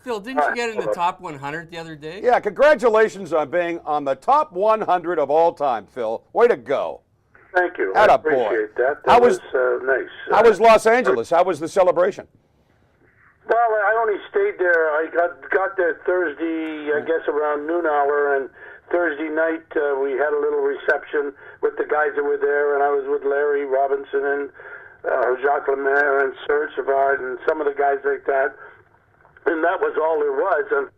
Phil, didn't you get in the top 100 the other day? Yeah, congratulations on being on the top 100 of all time, Phil. Way to go. Thank you. Atta I boy. appreciate that. How That was- was nice. How was Los Angeles? How was the celebration? Well, I only stayed there. I got there Thursday, I guess around noon hour, and Thursday night we had a little reception with the guys that were there, and I was with Larry Robinson and Jacques Lemaire and Serge Savard and some of the guys like that. And that was all there was. On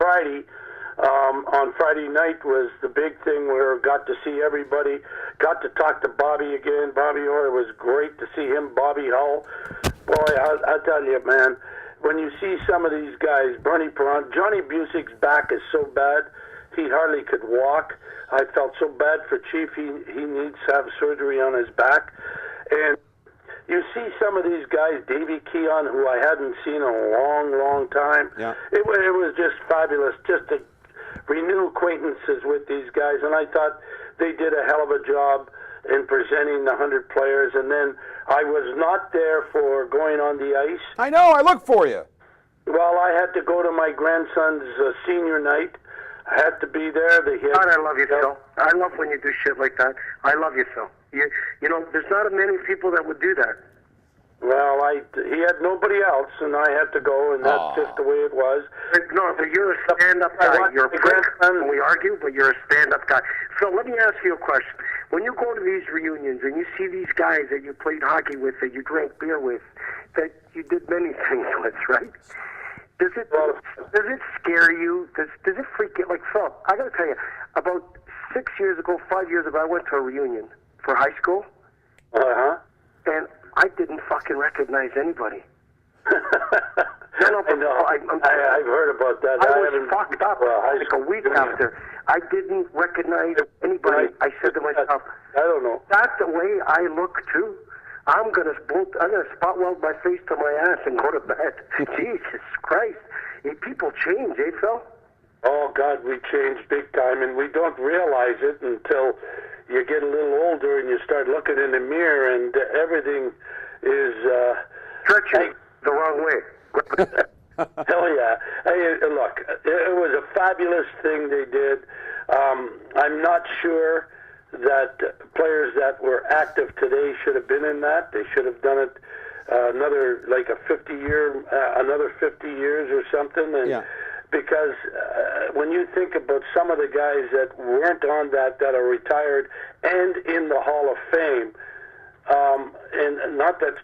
Friday night was the big thing where I got to see everybody, got to talk to Bobby again. Bobby Orr, it was great to see him. Bobby Hull. Boy, I tell you, man, when you see some of these guys, Bernie Perron, Johnny Busic's back is so bad, he hardly could walk. I felt so bad for Chief. He needs to have surgery on his back. And you see some of these guys, Davey Keon, who I hadn't seen in a long, long time. Yeah. It was just fabulous just to renew acquaintances with these guys. And I thought they did a hell of a job in presenting the 100 players. And then I was not there for going on the ice. I know, I look for you. Well, I had to go to my grandson's senior night. I had to be there. God, I love you, Phil. I love when you do shit like that. I love you, Phil. You know, there's not many people that would do that. Well, he had nobody else, and I had to go, and that's just the way it was. No, but you're a stand-up guy. You're a prick, and we argue, but you're a stand-up guy. Phil, let me ask you a question. When you go to these reunions and you see these guys that you played hockey with, that you drank beer with, that you did many things with, right? Does it scare you? Does it freak you? Like, Phil, I got to tell you, about 6 years ago, 5 years ago, I went to a reunion for high school, and I didn't fucking recognize anybody. I know. I've heard about that. I was fucked up like a week after. I didn't recognize anybody. I said to myself, I don't know. That's the way I look too. I'm gonna spot weld my face to my ass and go to bed. Jesus Christ. People change, eh, Phil? Oh, God, we change big time, and we don't realize it until you get a little older and you start looking in the mirror, and everything is... stretching the wrong way. Hell yeah. Hey, look, it was a fabulous thing they did. I'm not sure that players that were active today should have been in that. They should have done it another 50 years or something. And because when you think about some of the guys that weren't on that are retired and in the Hall of Fame, and not that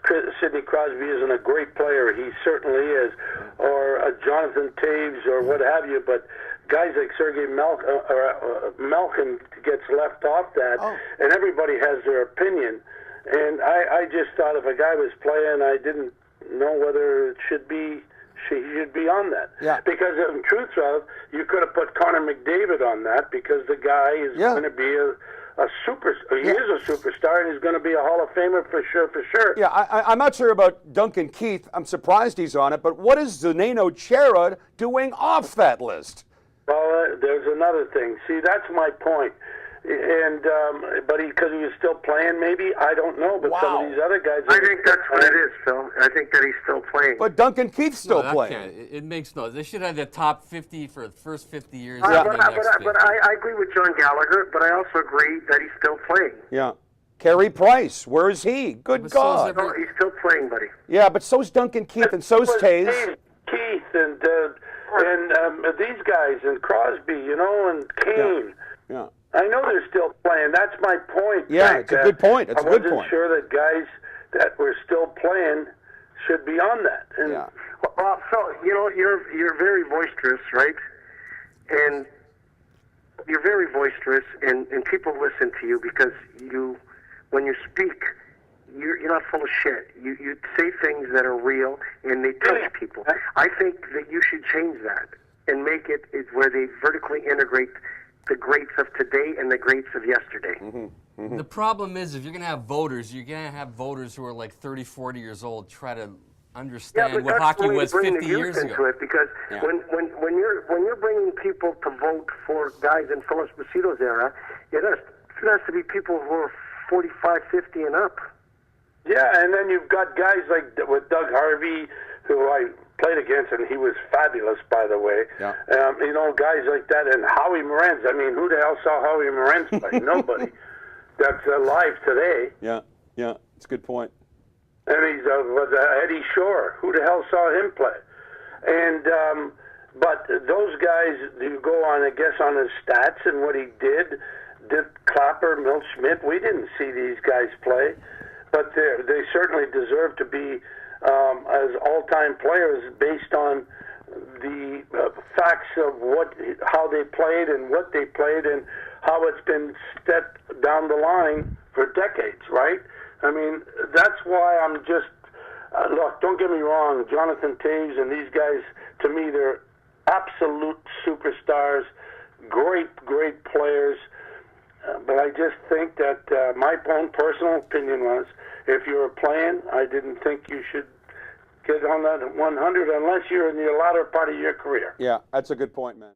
Sidney Crosby isn't a great player, he certainly is, or Jonathan Taves or what have you, but guys like Sergei Malkin gets left off that, and everybody has their opinion. And I just thought if a guy was playing, I didn't know whether it should be he should be on that. Yeah. Because in truth, you could have put Connor McDavid on that because the guy is going to be a super. He is a superstar, and he's going to be a Hall of Famer for sure. Yeah, I'm not sure about Duncan Keith. I'm surprised he's on it. But what is Zdeno Chara doing off that list? Well, there's another thing. See, that's my point. And but because he was still playing, maybe I don't know. But some of these other guys, I think that's what it is, Phil. I think that he's still playing. But Duncan Keith's still playing. It makes no. They should have the top 50 for the first 50 years. But I agree with John Gallagher. But I also agree that he's still playing. Yeah. Carey Price, where is he? Good God. No, he's still playing, buddy. Yeah, but so's Duncan Keith and so's Taves. Keith and these guys and Crosby, and Kane. Yeah. I know they're still playing. That's my point. Yeah, Frank. it's a good point. It's a good point. I wasn't sure that guys that were still playing should be on that. And Well, Phil, you're very boisterous, right? And you're very boisterous, and people listen to you because when you speak, you're not full of shit. You say things that are real and they touch people. I think that you should change that and make it where they vertically integrate the greats of today and the greats of yesterday. The problem is, if you're going to have voters, you're going to have voters who are like 30, 40 years old try to understand what hockey was 50 years ago. It because when you're bringing people to vote for guys in Phil Esposito's era, it has to be people who are 45, 50 and up. Yeah, and then you've got guys like with Doug Harvey, who I played against, and he was fabulous, by the way. Yeah. You know, guys like that, and Howie Morenz. I mean, who the hell saw Howie Morenz play? Nobody. That's alive today. Yeah, yeah, it's a good point. And he's was Eddie Shore. Who the hell saw him play? And but those guys, you go on, I guess, on his stats and what he did. Dick Clapper, Milt Schmidt. We didn't see these guys play, but they certainly deserve to be as all-time players based on the facts of how they played and what they played and how it's been stepped down the line for decades, right? I mean, that's why I'm just look. Don't get me wrong, Jonathan Toews and these guys. To me, they're absolute superstars, great players. But I just think that my own personal opinion was, if you were playing, I didn't think you should get on that 100 unless you're in the latter part of your career. Yeah, that's a good point, man.